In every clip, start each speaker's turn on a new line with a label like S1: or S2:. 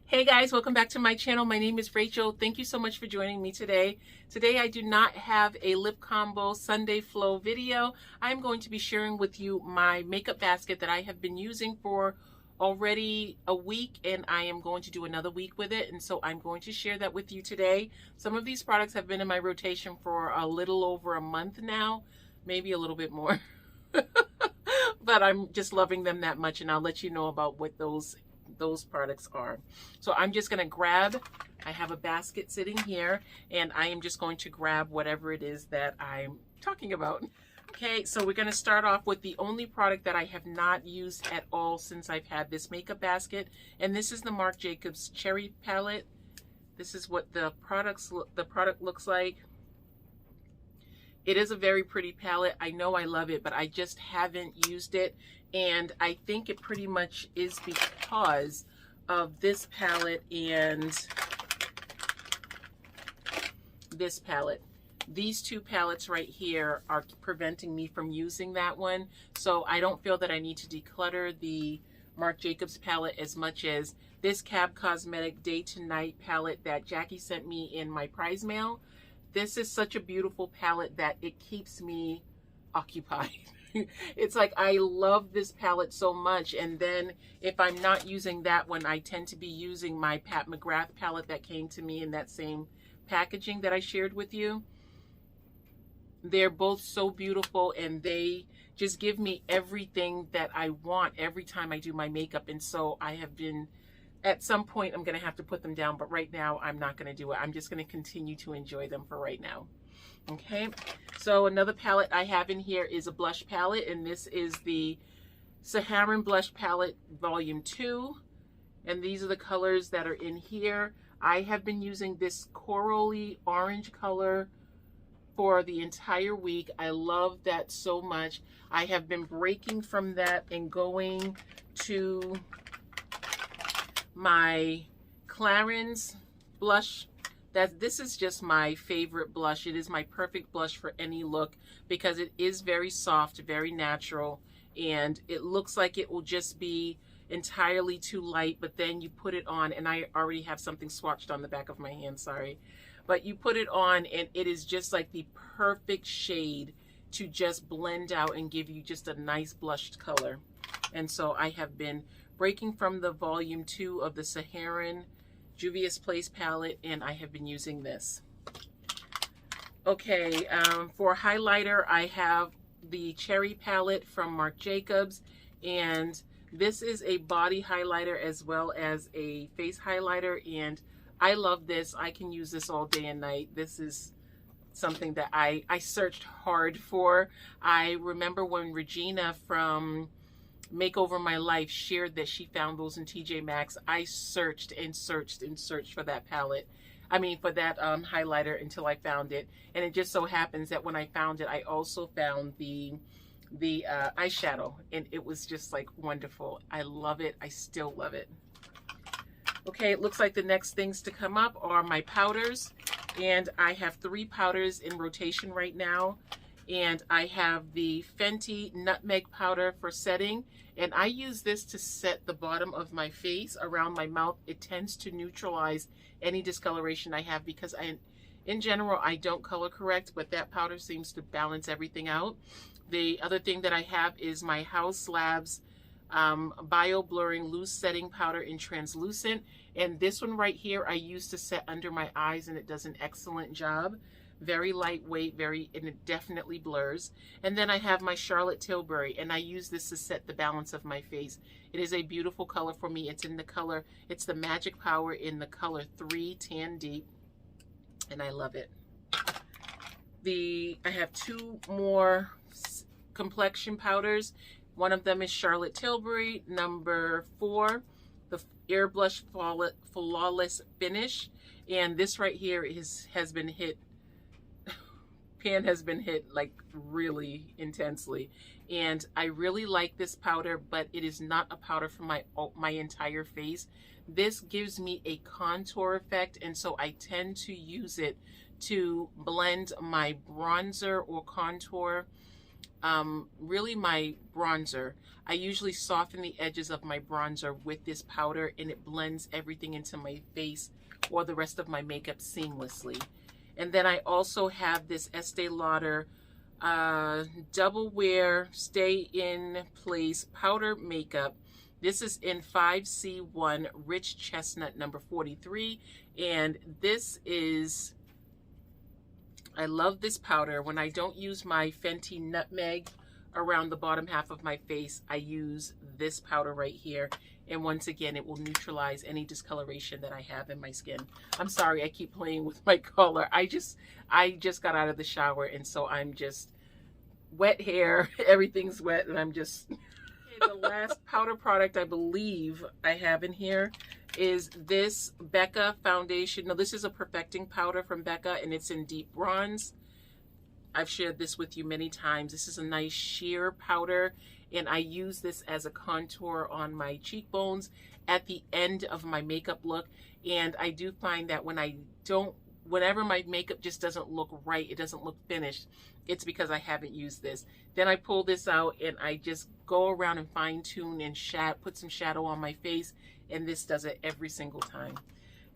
S1: Hey guys, welcome back to my channel. My name is Rachel. Thank you so much for joining me today. Today I do not have a lip combo Sunday flow video. I'm going to be sharing with you my makeup basket that I have been using for already a week, and I am going to do another week with it, and so I'm going to share that with you today. Some of these products have been in my rotation for a little over a month now, maybe a little bit more. But I'm just loving them that much, and I'll let you know about what those products are. So I'm just going to grab, I have a basket sitting here, and I am just going to grab whatever it is that I'm talking about. Okay, so we're going to start off with the only product that I have not used at all since I've had this makeup basket, and this is the Marc Jacobs Cherry Palette. This is what the product looks like. It is a very pretty palette. I know I love it, but I just haven't used it. And I think it pretty much is because of this palette and this palette. These two palettes right here are preventing me from using that one. So I don't feel that I need to declutter the Marc Jacobs palette as much as this Cab Cosmetic Day to Night palette that Jackie sent me in my prize mail. This is such a beautiful palette that it keeps me occupied. It's like I love this palette so much, and then if I'm not using that one, I tend to be using my McGrath palette that came to me in that same packaging that I shared with you. They're both so beautiful, and they just give me everything that I want every time I do my makeup. And so I have been, at some point I'm going to have to put them down, but right now I'm not going to do it. I'm just going to continue to enjoy them for right now. Okay, so another palette I have in here is a blush palette, and this is the Saharan Blush Palette Volume 2, and these are the colors that are in here. I have been using this corally orange color for the entire week. I love that so much. I have been breaking from that and going to my Clarins Blush. This is just my favorite blush. It is my perfect blush for any look because it is very soft, very natural, and it looks like it will just be entirely too light, but then you put it on, and I already have something swatched on the back of my hand, sorry. But you put it on and it is just like the perfect shade to just blend out and give you just a nice blushed color. And so I have been breaking from the Volume 2 of the Saharan Juvia's Place palette, and I have been using this. Okay, for highlighter, I have the Cherry palette from Marc Jacobs, and this is a body highlighter as well as a face highlighter, and I love this. I can use this all day and night. This is something that I searched hard for. I remember when Regina from Makeover My Life shared that she found those in TJ Maxx. I searched and searched and searched for that palette. I mean, for that highlighter until I found it. And it just so happens that when I found it, I also found the eyeshadow, and it was just like wonderful. I love it. I still love it. Okay, it looks like the next things to come up are my powders, and I have 3 powders in rotation right now. And I have the Fenty Nutmeg powder for setting, and I use this to set the bottom of my face around my mouth. It tends to neutralize any discoloration I have because in general, I don't color correct, but that powder seems to balance everything out. The other thing that I have is my Haus Labs Bio Blurring Loose Setting Powder in Translucent, and this one right here I use to set under my eyes, and it does an excellent job. Very lightweight, and it definitely blurs. And then I have my Charlotte Tilbury, and I use this to set the balance of my face. It is a beautiful color for me. It's in the color, it's the Magic Power in the color 3 Tan Deep, and I love it. I have 2 more complexion powders. One of them is Charlotte Tilbury, number 4, the Air Blush Flawless Finish. And this right here has been hit like really intensely, and I really like this powder, but it is not a powder for my entire face. This gives me a contour effect, and so I tend to use it to blend my bronzer or contour really my bronzer. I usually soften the edges of my bronzer with this powder, and it blends everything into my face or the rest of my makeup seamlessly. And then I also have this Estee Lauder Double Wear Stay in Place Powder Makeup. This is in 5C1 Rich Chestnut number 43, and this is, I love this powder. When I don't use my Fenty Nutmeg around the bottom half of my face, I use this powder right here, and once again it will neutralize any discoloration that I have in my skin. I'm sorry, I keep playing with my color. I just got out of the shower, and so I'm just wet hair, everything's wet, and I'm just the last powder product I believe I have in here is this Becca foundation. Now this is a perfecting powder from Becca, and it's in deep bronze. I've shared this with you many times. This is a nice sheer powder, and I use this as a contour on my cheekbones at the end of my makeup look. And I do find that whenever my makeup just doesn't look right, it doesn't look finished, it's because I haven't used this. Then I pull this out and I just go around and fine tune and put some shadow on my face, and this does it every single time.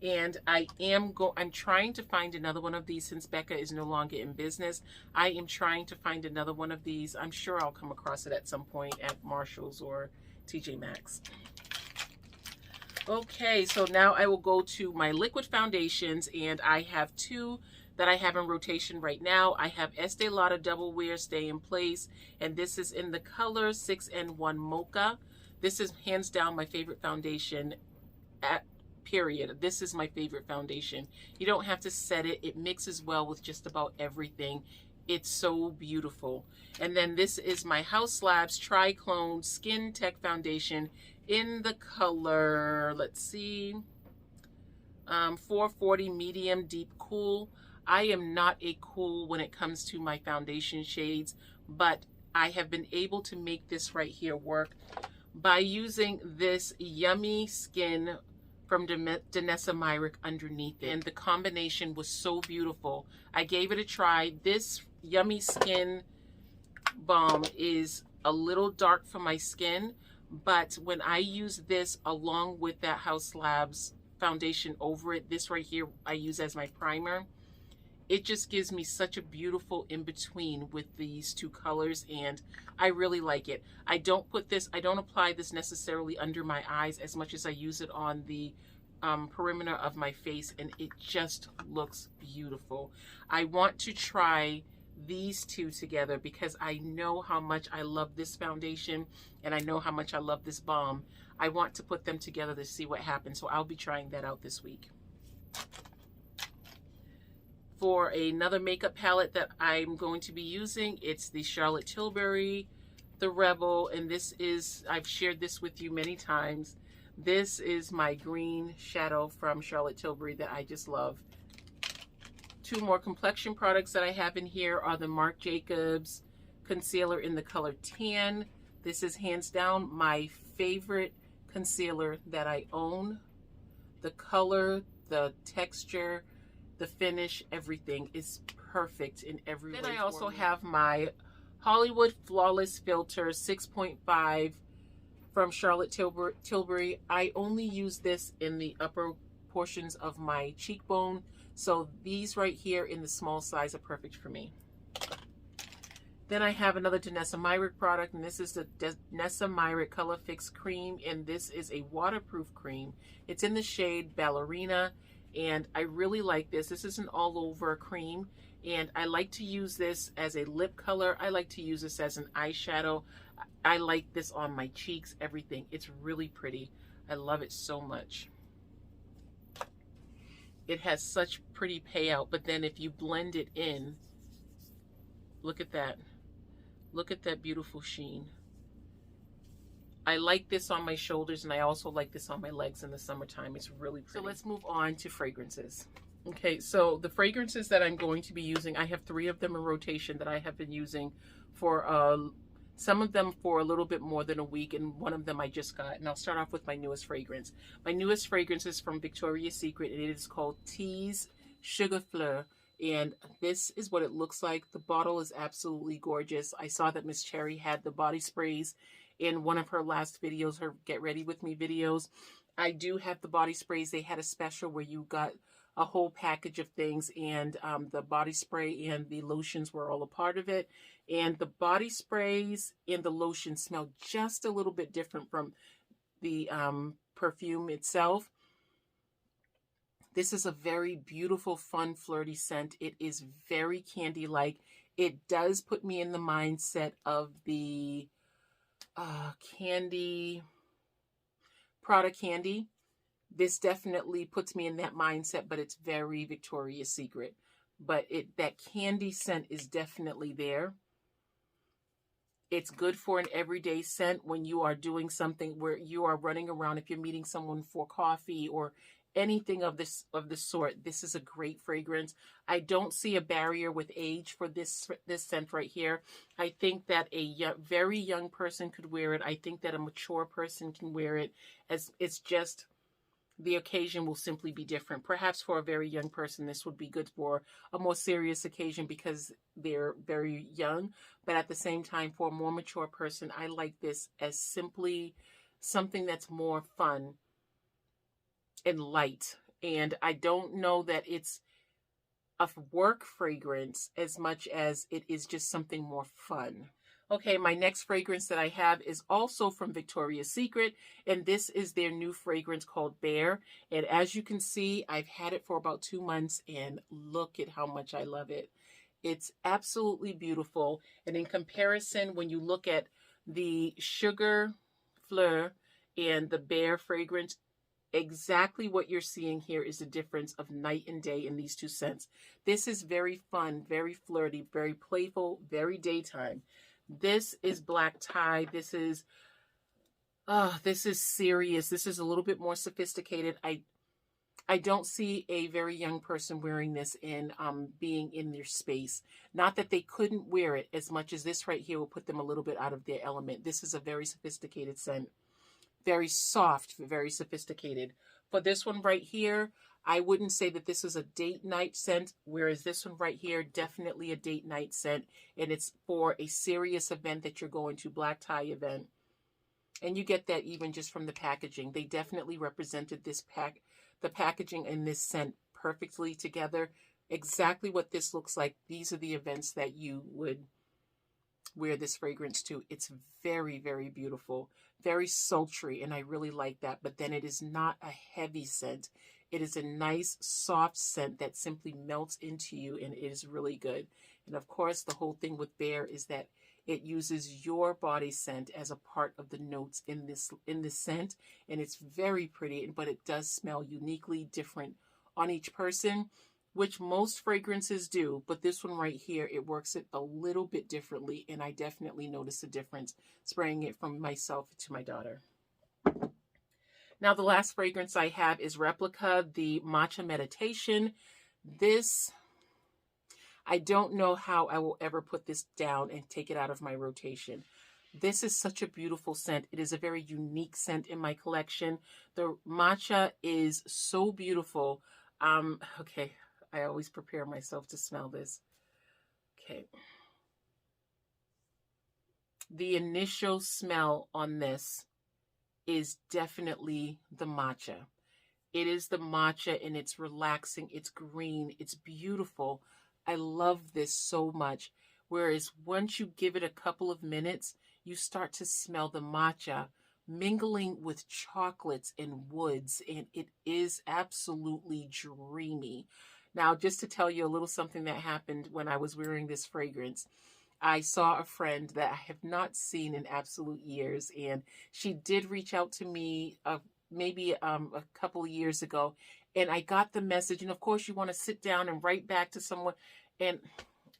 S1: And I'm trying to find another one of these since Becca is no longer in business. I am trying to find another one of these. I'm sure I'll come across it at some point at Marshall's or TJ Maxx. Okay, so now I will go to my liquid foundations, and I have two that I have in rotation right now. I have Estee Lauder Double Wear Stay in Place, and this is in the color 6N1 Mocha. This is hands down my favorite foundation, period. This is my favorite foundation. You don't have to set it. It mixes well with just about everything. It's so beautiful. And then this is my Haus Labs Triclone Skin Tech Foundation in the color, let's see, 440 Medium Deep Cool. I am not a cool when it comes to my foundation shades, but I have been able to make this right here work by using this Yummy Skin from Denessa Myrick underneath it. And the combination was so beautiful. I gave it a try. This Yummy Skin balm is a little dark for my skin, but when I use this along with that Haus Labs foundation over it, this right here I use as my primer, it just gives me such a beautiful in-between with these two colors, and I really like it. I don't apply this necessarily under my eyes as much as I use it on the perimeter of my face, and it just looks beautiful. I want to try these two together because I know how much I love this foundation, and I know how much I love this balm. I want to put them together to see what happens, so I'll be trying that out this week. For another makeup palette that I'm going to be using, it's the Charlotte Tilbury, the Rebel, and this is, I've shared this with you many times. This is my green shadow from Charlotte Tilbury that I just love. Two more complexion products that I have in here are the Marc Jacobs concealer in the color Tan. This is hands down my favorite concealer that I own. The color, the texture, the finish, everything is perfect in every way. Then I also have my Hollywood Flawless Filter 6.5 from Charlotte Tilbury. I only use this in the upper portions of my cheekbone, so these right here in the small size are perfect for me. Then I have another Denessa Myrick product, and this is the Denessa Myrick Color Fix Cream, and this is a waterproof cream. It's in the shade Ballerina, and I really like this. This is an all-over cream, and I like to use this as a lip color. I like to use this as an eyeshadow. I like this on my cheeks, everything. It's really pretty. I love it so much. It has such pretty payout, but then if you blend it in, look at that. Look at that beautiful sheen. I like this on my shoulders, and I also like this on my legs in the summertime. It's really pretty. So let's move on to fragrances. Okay, so the fragrances that I'm going to be using, I have 3 of them in rotation that I have been using for some of them for a little bit more than a week, and one of them I just got. And I'll start off with my newest fragrance. My newest fragrance is from Victoria's Secret, and it is called Tease Sugar Fleur. And this is what it looks like. The bottle is absolutely gorgeous. I saw that Miss Cherry had the body sprays in one of her last videos, her Get Ready With Me videos. I do have the body sprays. They had a special where you got a whole package of things, and the body spray and the lotions were all a part of it. And the body sprays and the lotion smell just a little bit different from the perfume itself. This is a very beautiful, fun, flirty scent. It is very candy-like. It does put me in the mindset of the Prada candy. This definitely puts me in that mindset, but it's very Victoria's Secret. But that candy scent is definitely there. It's good for an everyday scent when you are doing something where you are running around. If you're meeting someone for coffee or anything of this sort, this is a great fragrance. I don't see a barrier with age for this scent right here. I think that a very young person could wear it. I think that a mature person can wear it, as it's just the occasion will simply be different. Perhaps for a very young person, this would be good for a more serious occasion because they're very young. But at the same time, for a more mature person, I like this as simply something that's more fun and light. And I don't know that it's a work fragrance as much as it is just something more fun. Okay, my next fragrance that I have is also from Victoria's Secret, and this is their new fragrance called Bear. And as you can see, I've had it for about 2 months, and look at how much I love it. It's absolutely beautiful. And in comparison, when you look at the Sugar Fleur and the Bear fragrance, exactly what you're seeing here is the difference of night and day in these two scents. This is very fun, very flirty, very playful, very daytime. This is black tie. This is serious. This is a little bit more sophisticated. I don't see a very young person wearing this in being in their space. Not that they couldn't wear it as much as this right here will put them a little bit out of their element. This is a very sophisticated scent. Very soft, very sophisticated. For this one right here, I wouldn't say that this is a date night scent, whereas this one right here, definitely a date night scent. And it's for a serious event that you're going to, black tie event. And you get that even just from the packaging. They definitely represented the packaging and this scent perfectly together. Exactly what this looks like. These are the events that you would wear this fragrance to. It's very, very beautiful, very sultry, and I really like that. But then it is not a heavy scent. It is a nice, soft scent that simply melts into you, and it is really good. And of course, the whole thing with Bear is that it uses your body scent as a part of the notes in this scent, and it's very pretty, but it does smell uniquely different on each person, which most fragrances do, but this one right here, it works it a little bit differently, and I definitely notice a difference spraying it from myself to my daughter. Now, the last fragrance I have is Replica, the Matcha Meditation. This, I don't know how I will ever put this down and take it out of my rotation. This is such a beautiful scent. It is a very unique scent in my collection. The matcha is so beautiful. Okay, I always prepare myself to smell this. Okay. The initial smell on this is definitely the matcha. It is the matcha, and it's relaxing, it's green, it's beautiful. I love this so much. Whereas once you give it a couple of minutes, you start to smell the matcha mingling with chocolates and woods, and it is absolutely dreamy. Now, just to tell you a little something that happened when I was wearing this fragrance, I saw a friend that I have not seen in absolute years, and she did reach out to me maybe a couple of years ago, and I got the message, and of course you want to sit down and write back to someone, and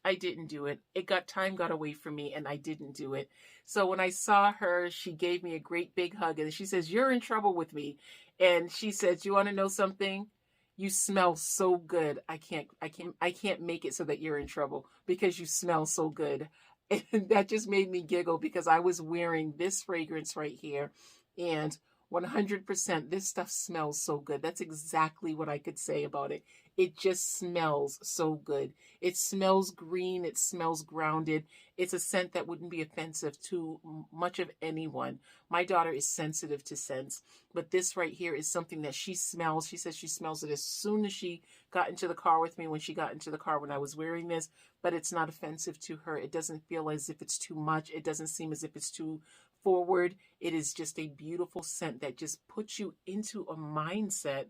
S1: I didn't do it. Time got away from me, and I didn't do it. So when I saw her, she gave me a great big hug, and she says, "You're in trouble with me." And she says, "You want to know something? You smell so good. I can't make it so that you're in trouble because you smell so good." And that just made me giggle because I was wearing this fragrance right here. And 100%. This stuff smells so good. That's exactly what I could say about it. It just smells so good. It smells green. It smells grounded. It's a scent that wouldn't be offensive to much of anyone. My daughter is sensitive to scents, but this right here is something that she smells. She says she smells it as soon as she got into the car with me, when she got into the car when I was wearing this, but it's not offensive to her. It doesn't feel as if it's too much. It doesn't seem as if it's too forward. It is just a beautiful scent that just puts you into a mindset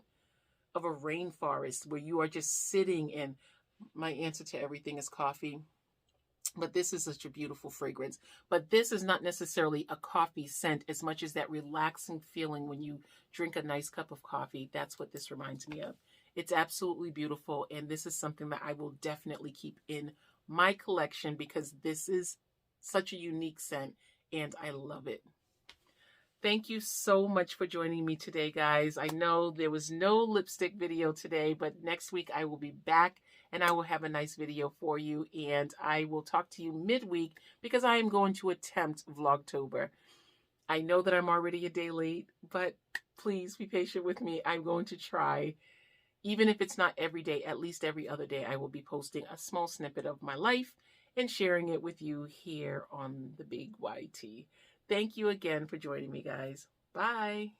S1: of a rainforest where you are just sitting, and my answer to everything is coffee. But this is such a beautiful fragrance. But this is not necessarily a coffee scent as much as that relaxing feeling when you drink a nice cup of coffee. That's what this reminds me of. It's absolutely beautiful, and this is something that I will definitely keep in my collection because this is such a unique scent, and I love it. Thank you so much for joining me today, guys. I know there was no lipstick video today, but next week I will be back and I will have a nice video for you, and I will talk to you midweek because I am going to attempt Vlogtober. I know that I'm already a day late, but please be patient with me. I'm going to try. Even if it's not every day, at least every other day, I will be posting a small snippet of my life and sharing it with you here on the Big YT. Thank you again for joining me, guys. Bye.